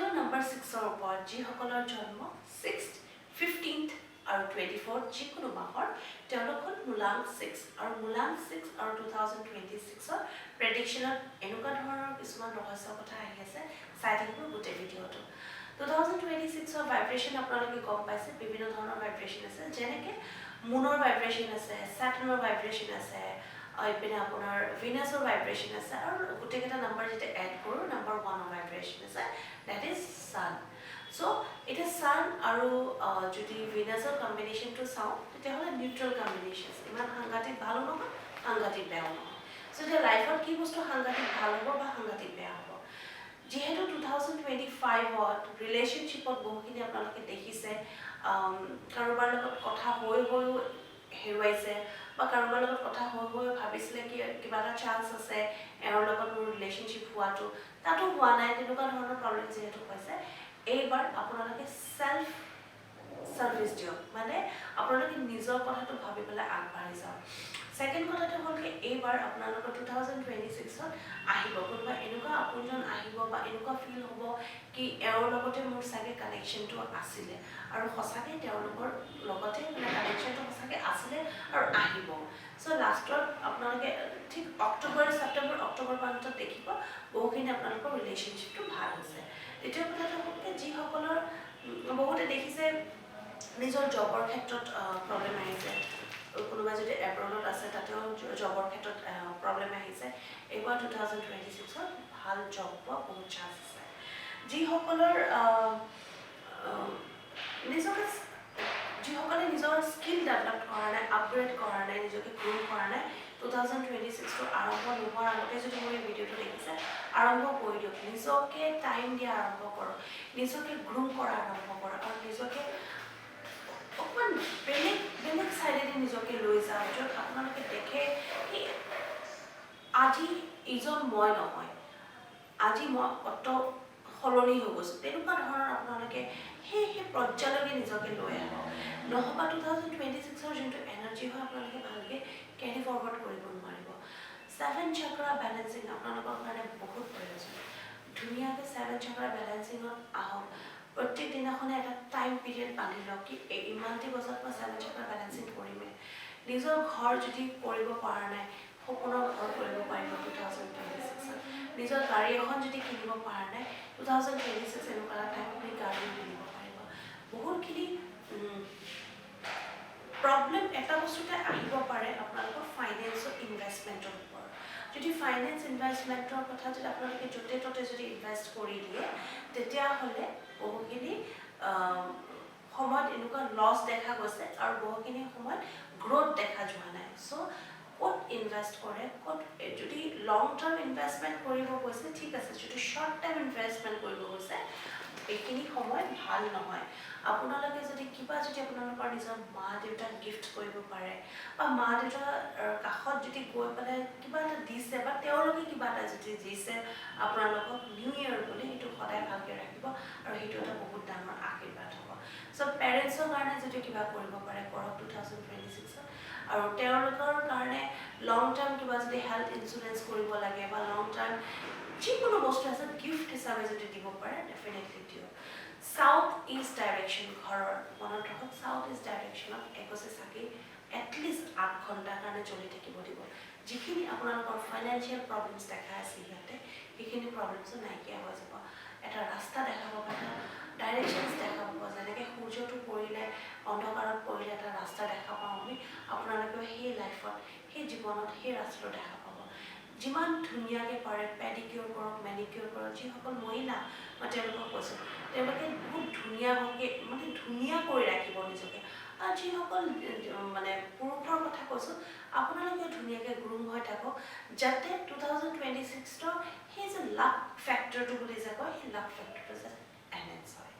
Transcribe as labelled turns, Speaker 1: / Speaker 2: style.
Speaker 1: হলো নাম্বাৰ 6ৰ ওপৰত যিসকলৰ জন্ম 6th 15th আৰু 24th যিকোনো মাহৰ তেওঁলোক হ'ল মূলাং 6 আৰু মূলাং 6 আৰু 2026ৰ প্ৰেডিকশ্যনত এনেকুৱা ধৰণৰ কিছুমান ৰহস্যৰ কথা আহি আছে চাই থাকিব গোটেই ভিডিঅ'টো 2026ৰ ভাইব্ৰেশ্যন আপোনালোকে গম পাইছে বিভিন্ন ধৰণৰ ভাইব্ৰেশ্যন আছে যেনেকৈ মুনৰ ভাইব্ৰেশ্যন আছে স্যাটাৰ্ণৰ ভাইব্ৰেশ্যন আছে ইপিনে আপোনাৰ ভিনাছৰ ভাইব্ৰেশ্যন আছে আৰু গোটেইকেইটা নাম্বাৰ যেতিয়া এড কৰোঁ নাম্বাৰ 1ৰ ভাইব্ৰেশ্যন আছে that is sun so এটা sun আৰু যদি ভিনাছৰ কম্বিনেশ্যনটো চাওঁ তেতিয়াহ'লে নিউট্ৰেল কম্বিনেশ্যন ইমান সাংঘাতিক ভালো নহয় সাংঘাতিক বেয়াও নহয় so এতিয়া লাইফত কি বস্তু সাংঘাতিক ভাল হ'ব বা সাংঘাতিক বেয়া হ'ব যেহেতু 2025ত ৰিলেশ্যনশ্বিপত বহুখিনি আপোনালোকে দেখিছে কাৰোবাৰ লগত কথা হৈ হেৰুৱাইছে বা কাৰোবাৰ লগত কথা হৈ ভাবিছিলে কি কিবা এটা চান্স আছে এওঁৰ লগত মোৰ ৰিলেশ্যনশ্বিপ হোৱাটো তাতো হোৱা নাই তেনেকুৱা ধৰণৰ প্ৰব্লেম যিহেতু হৈছে এইবাৰ আপোনালোকে সেলফ সাৰ্ভিস দিয়ক মানে আপোনালোকে নিজৰ কথাটো ভাবি পেলাই আগবাঢ়ি যাওক সেকেন্ড কথাটো হ'ল কি এইবাৰ আপোনালোকৰ 2026ত আহিব কোনোবা এনেকুৱা আপোনজন আহিব বা এনেকুৱা ফিল হ'ব কি এওঁৰ লগতে মোৰ সাগে কানেকশ্যনটো আছিলে আৰু সঁচাকৈ তেওঁলোকৰ লগতে মানে কানেকশ্যনটো সঁচাকৈ আছিলে আৰু আহিব সো লাষ্টত আপোনালোকে ঠিক অক্টোবৰ ছেপ্টেম্বৰ অক্টোবৰ মাহত দেখিব বহুখিনি আপোনালোকৰ ৰিলেশ্যনশ্বিপটো ভাল হৈছে দ্বিতীয় কথাটো হ'ল কি যিসকলৰ বহুতে দেখিছে নিজৰ জবৰ ক্ষেত্ৰত প্ৰব্লেম আহিছে কোনোবা যদি এব্ৰডত আছে তাতেও জবৰ ক্ষেত্ৰত প্ৰব্লেম আহিছে এইবাৰ 2026ত ভাল জব পোৱা বহুত চান্স আছে যিসকলৰ যিসকলে নিজৰ স্কিল ডেভেলপ কৰা নাই আপগ্ৰেড কৰা নাই নিজকে গ্ৰো কৰা নাই 2026টো আৰম্ভ নোহোৱাৰ আগতে যদি মোৰ এই ভিডিঅ'টো দেখিছে আৰম্ভ কৰি দিয়ক নিজকে টাইম দিয়া আৰম্ভ কৰক নিজকে গ্ৰুম কৰা আৰম্ভ কৰক আৰু নিজকে অকণমান বেলেগ চাইডেদি নিজকে লৈ যাওক য'ত আপোনালোকে দেখে কি আজি ইজন মই নহয় আজি মই অত সলনি হৈ গৈছোঁ তেনেকুৱা ধৰণৰ আপোনালোকে সেই পৰ্যায়লৈকে নিজকে লৈ আহক নহ'বা 2026ৰ যোনটো এনাৰ্জি হয় আপোনালোকে ভালকৈ কেৰি ফৰৱাৰ্ড কৰিব নোৱাৰিব 7 চক্ৰা বেলেঞ্চিং আপোনালোকৰ কাৰণে বহুত প্ৰয়োজন ধুনীয়াকৈ 7 চক্ৰা বেলেঞ্চিঙত আহক প্ৰত্যেক দিনাখনে এটা টাইম পিৰিয়ড বান্ধি লওক কি ইমানটি বজাত মই 7 চক্ৰা বেলেঞ্চিং কৰিমেই নিজৰ ঘৰ যদি কৰিব পৰা নাই সপোনৰ ঘৰ কৰিব পাৰিব 2026ত নিজৰ গাড়ী এখন যদি কিনিব পৰা নাই 2026 এনেকুৱা টাইম আপুনি গাড়ী কিনিব পাৰিব বহুতখিনি প্ৰব্লেম এটা বস্তুতে আহিব পাৰে আপোনালোকৰ ফাইনেন্সৰ ইনভেষ্টমেণ্টৰ ওপৰত যদি ফাইনেন্স ইনভেষ্টমেণ্টৰ কথা যদি আপোনালোকে য'তে ত'তে যদি ইনভেষ্ট কৰি দিয়ে তেতিয়াহ'লে বহুখিনি সময়ত এনেকুৱা লছ দেখা গৈছে আৰু বহুখিনি সময়ত গ্ৰ'থ দেখা যোৱা নাই চ' ক'ত ইনভেষ্ট কৰে ক'ত যদি লং টাৰ্ম ইনভেষ্টমেণ্ট কৰিব গৈছে ঠিক আছে যদি শ্বৰ্ট টাৰ্ম ইনভেষ্টমেণ্ট কৰিব গৈছে এইখিনি সময় ভাল নহয় আপোনালোকে যদি কিবা যদি আপোনালোকৰ নিজৰ মা দেউতাক গিফ্ট কৰিব পাৰে বা মা দেউতাৰ কাষত যদি গৈ পেলাই কিবা এটা দিছে বা তেওঁলোকে কিবা এটা যদি দিছে আপোনালোকক নিউ ইয়েৰ বুলি সেইটো সদায় ভালকৈ ৰাখিব আৰু সেইটো এটা বহুত ডাঙৰ আশীৰ্বাদ হ'ব চ' পেৰেণ্টছৰ কাৰণে যদি কিবা কৰিব পাৰে কৰক 2026ত আৰু তেওঁলোকৰ কাৰণে লং টাৰ্ম কিবা যদি হেল্থ ইঞ্চুৰেঞ্চ কৰিব লাগে বা লং টাৰ্ম যিকোনো বস্তু আছে গিফ্ট হিচাপে যদি দিব পাৰে ডেফিনেটলি দিয়ক সাউথ ইষ্ট ডাইৰেকশ্যন ঘৰৰ মনত ৰাখক সাউথ ইষ্ট ডাইৰেকশ্যনত একোছে চাকি এটলিষ্ট 8 ঘণ্টাৰ কাৰণে চলি থাকিব দিব যিখিনি আপোনালোকৰ ফাইনেন্সিয়েল প্ৰব্লেমছ দেখা আছে সিহঁতে সেইখিনি প্ৰব্লেমছো নাইকিয়া হৈ যাব এটা ৰাস্তা দেখা পাব এটা ডাইৰেকশ্যনছ দেখা পাব যেনেকৈ সূৰ্যটো পৰিলে অন্ধকাৰত পৰিলে এটা ৰাস্তা দেখা পাওঁ আমি আপোনালোকেও সেই লাইফত সেই জীৱনত সেই ৰাস্তাটো দেখা পাব যিমান ধুনীয়াকৈ পাৰে পেডিকিউৰ কৰক মেনিকিউৰ কৰক যিসকল মহিলা মই তেওঁলোকক কৈছোঁ তেওঁলোকে বহুত ধুনীয়া কৰি ৰাখিব নিজকে আৰু যিসকল মানে পুৰুষৰ কথা কৈছোঁ আপোনালোকে ধুনীয়াকৈ গ্ৰুম হৈ থাকক যাতে 2026ৰ সেই যে লাক ফেক্টৰটো বুলি যে কয় সেই লাক ফেক্টৰটো যাতে এনহেঞ্চ হয়